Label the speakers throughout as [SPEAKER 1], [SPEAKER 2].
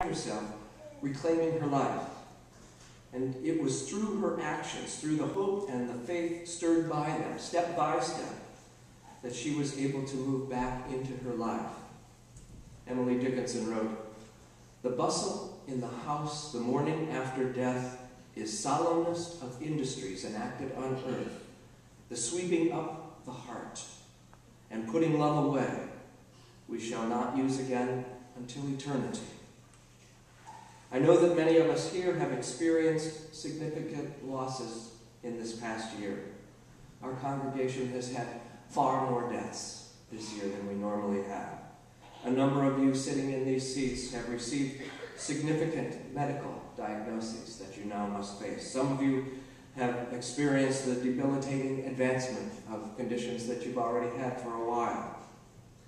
[SPEAKER 1] herself reclaiming her life. And it was through her actions, through the hope and the faith stirred by them, step by step, that she was able to move back into her life. Emily Dickinson wrote, "The bustle in the house the morning after death is solemnest of industries enacted on earth, the sweeping up the heart, and putting love away, we shall not use again until eternity." I know that many of us here have experienced significant losses in this past year. Our congregation has had far more deaths this year than we normally have. A number of you sitting in these seats have received significant medical diagnoses that you now must face. Some of you have experienced the debilitating advancement of conditions that you've already had for a while.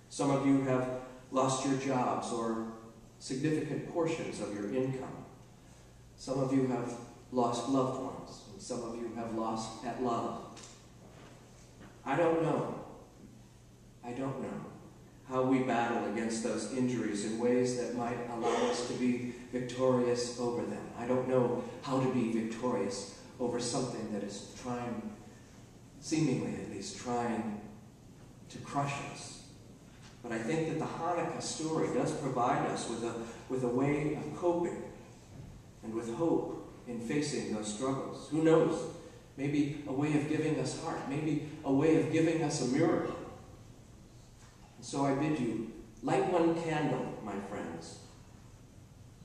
[SPEAKER 1] Some of you have lost your jobs or significant portions of your income. Some of you have lost loved ones, and some of you have lost at love. I don't know how we battle against those injuries in ways that might allow us to be victorious over them. I don't know how to be victorious over something that is trying, seemingly at least, trying to crush us. But I think that the Hanukkah story does provide us with a way of coping and with hope in facing those struggles. Who knows? Maybe a way of giving us heart. Maybe a way of giving us a miracle. And so I bid you, light one candle, my friends,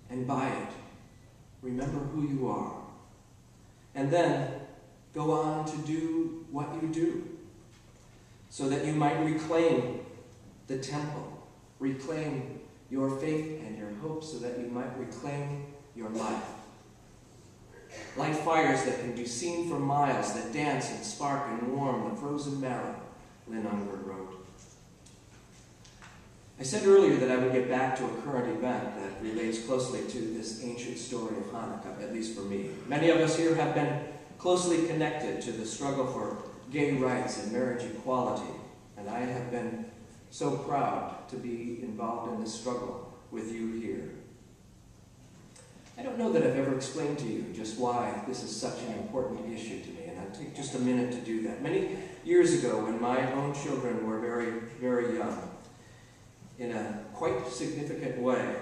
[SPEAKER 1] and by it, remember who you are. And then go on to do what you do, so that you might reclaim the temple, reclaim your faith and your hope, so that you might reclaim your life. Light fires that can be seen for miles, that dance and spark and warm the frozen marrow, Lynn Ungar wrote. I said earlier that I would get back to a current event that relates closely to this ancient story of Hanukkah, at least for me. Many of us here have been closely connected to the struggle for gay rights and marriage equality, and I have been so proud to be involved in this struggle with you here. I don't know that I've ever explained to you just why this is such an important issue to me, and I'll take just a minute to do that. Many years ago, when my own children were very, very young, in a quite significant way,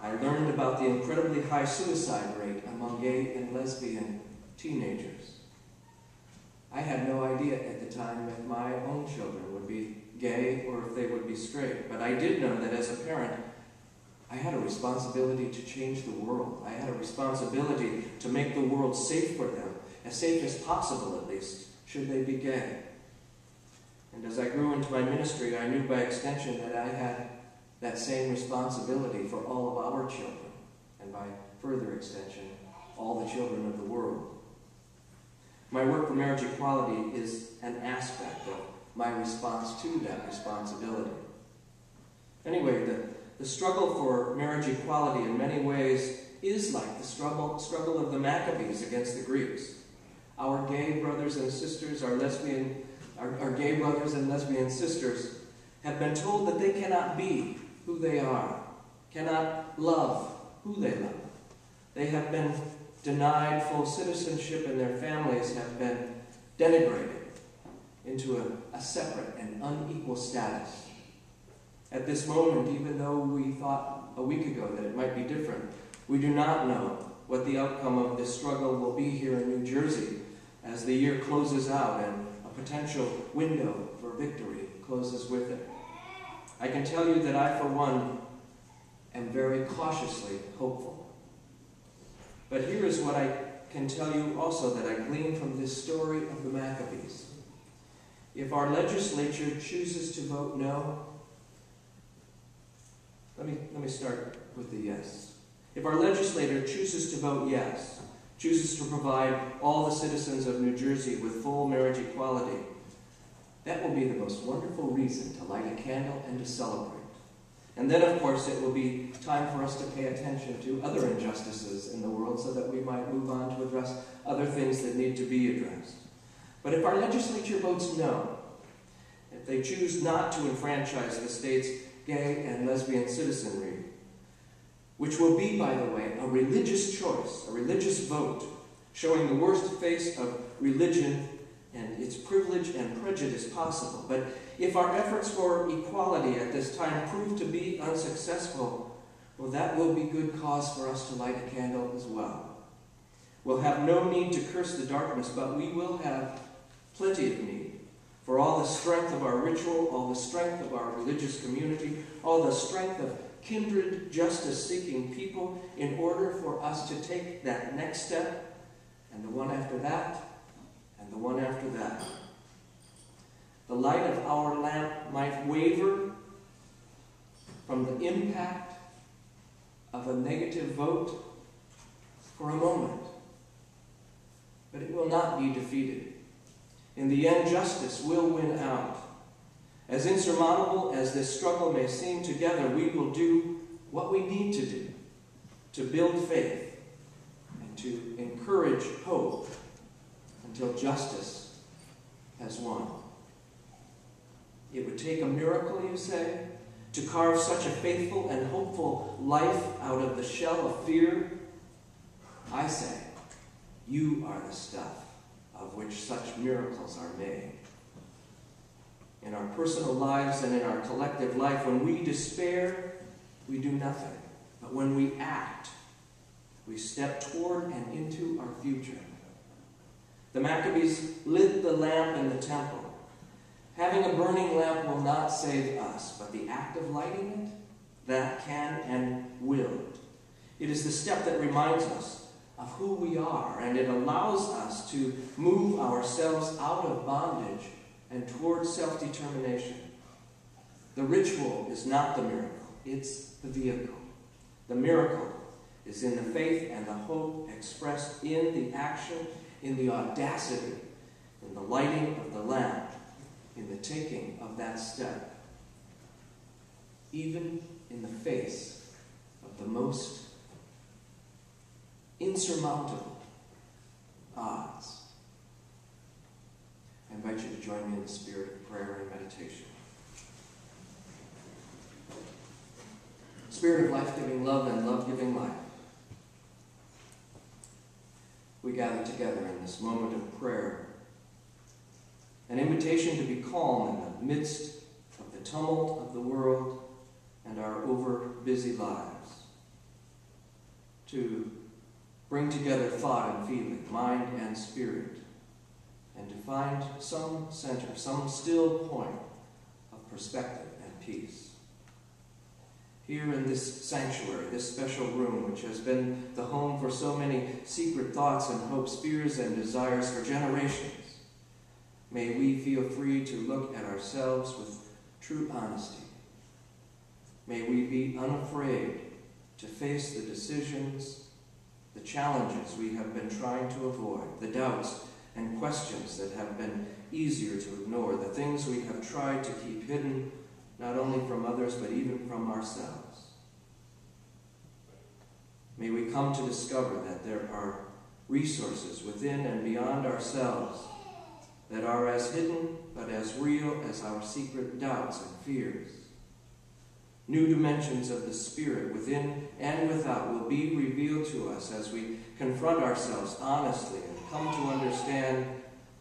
[SPEAKER 1] I learned about the incredibly high suicide rate among gay and lesbian teenagers. I had no idea at the time if my own children would be gay or if they would be straight. But I did know that as a parent, I had a responsibility to change the world. I had a responsibility to make the world safe for them, as safe as possible at least, should they be gay. And as I grew into my ministry, I knew by extension that I had that same responsibility for all of our children, and by further extension, all the children of the world. My work for marriage equality is an aspect of my response to that responsibility. Anyway, the struggle for marriage equality in many ways is like the struggle of the Maccabees against the Greeks. Our gay brothers and sisters, our gay brothers and lesbian sisters have been told that they cannot be who they are, cannot love who they love. They have been denied full citizenship, and their families have been denigrated into a separate and unequal status. At this moment, even though we thought a week ago that it might be different, we do not know what the outcome of this struggle will be here in New Jersey as the year closes out and a potential window for victory closes with it. I can tell you that I, for one, am very cautiously hopeful. But here is what I can tell you also that I glean from this story of the Maccabees. If our legislature chooses to vote no, let me start with the yes. If our legislator chooses to vote yes, chooses to provide all the citizens of New Jersey with full marriage equality, that will be the most wonderful reason to light a candle and to celebrate. And then, of course, it will be time for us to pay attention to other injustices in the world so that we might move on to address other things that need to be addressed. But if our legislature votes no, if they choose not to enfranchise the state's gay and lesbian citizenry, which will be, by the way, a religious choice, a religious vote, showing the worst face of religion and its privilege and prejudice possible. But if our efforts for equality at this time prove to be unsuccessful, well, that will be good cause for us to light a candle as well. We'll have no need to curse the darkness, but we will have plenty of need for all the strength of our ritual, all the strength of our religious community, all the strength of kindred, justice-seeking people in order for us to take that next step, and the one after that, and the one after that. The light of our lamp might waver from the impact of a negative vote for a moment, but it will not be defeated. In the end, justice will win out. As insurmountable as this struggle may seem, together we will do what we need to do to build faith and to encourage hope until justice has won. It would take a miracle, you say, to carve such a faithful and hopeful life out of the shell of fear? I say, you are the stuff of which such miracles are made. In our personal lives and in our collective life, when we despair, we do nothing. But when we act, we step toward and into our future. The Maccabees lit the lamp in the temple. Having a burning lamp will not save us, but the act of lighting it, that can and will. It is the step that reminds us of who we are, and it allows us to move ourselves out of bondage and towards self-determination. The ritual is not the miracle, it's the vehicle. The miracle is in the faith and the hope expressed in the action, in the audacity, in the lighting of the lamp, in the taking of that step, even in the face of the most insurmountable odds. I invite you to join me in the spirit of prayer and meditation. Spirit of life-giving love and love-giving life, we gather together in this moment of prayer, an invitation to be calm in the midst of the tumult of the world and our over-busy lives, to bring together thought and feeling, mind and spirit, and to find some center, some still point of perspective and peace. Here in this sanctuary, this special room, which has been the home for so many secret thoughts and hopes, fears and desires for generations, may we feel free to look at ourselves with true honesty. May we be unafraid to face the decisions, the challenges we have been trying to avoid, the doubts and questions that have been easier to ignore, the things we have tried to keep hidden, not only from others, but even from ourselves. May we come to discover that there are resources within and beyond ourselves that are as hidden but as real as our secret doubts and fears. New dimensions of the Spirit within and without will be revealed to us as we confront ourselves honestly and come to understand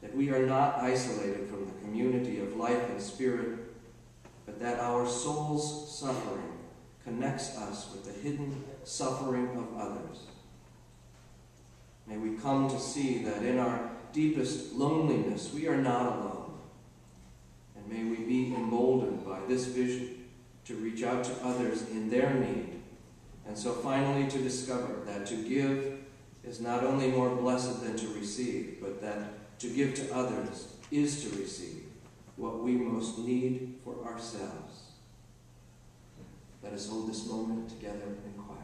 [SPEAKER 1] that we are not isolated from the community of life and spirit, but that our soul's suffering connects us with the hidden suffering of others. May we come to see that in our deepest loneliness we are not alone, and may we be emboldened by this vision to reach out to others in their need, and so finally to discover that to give is not only more blessed than to receive, but that to give to others is to receive what we most need for ourselves. Let us hold this moment together in quiet.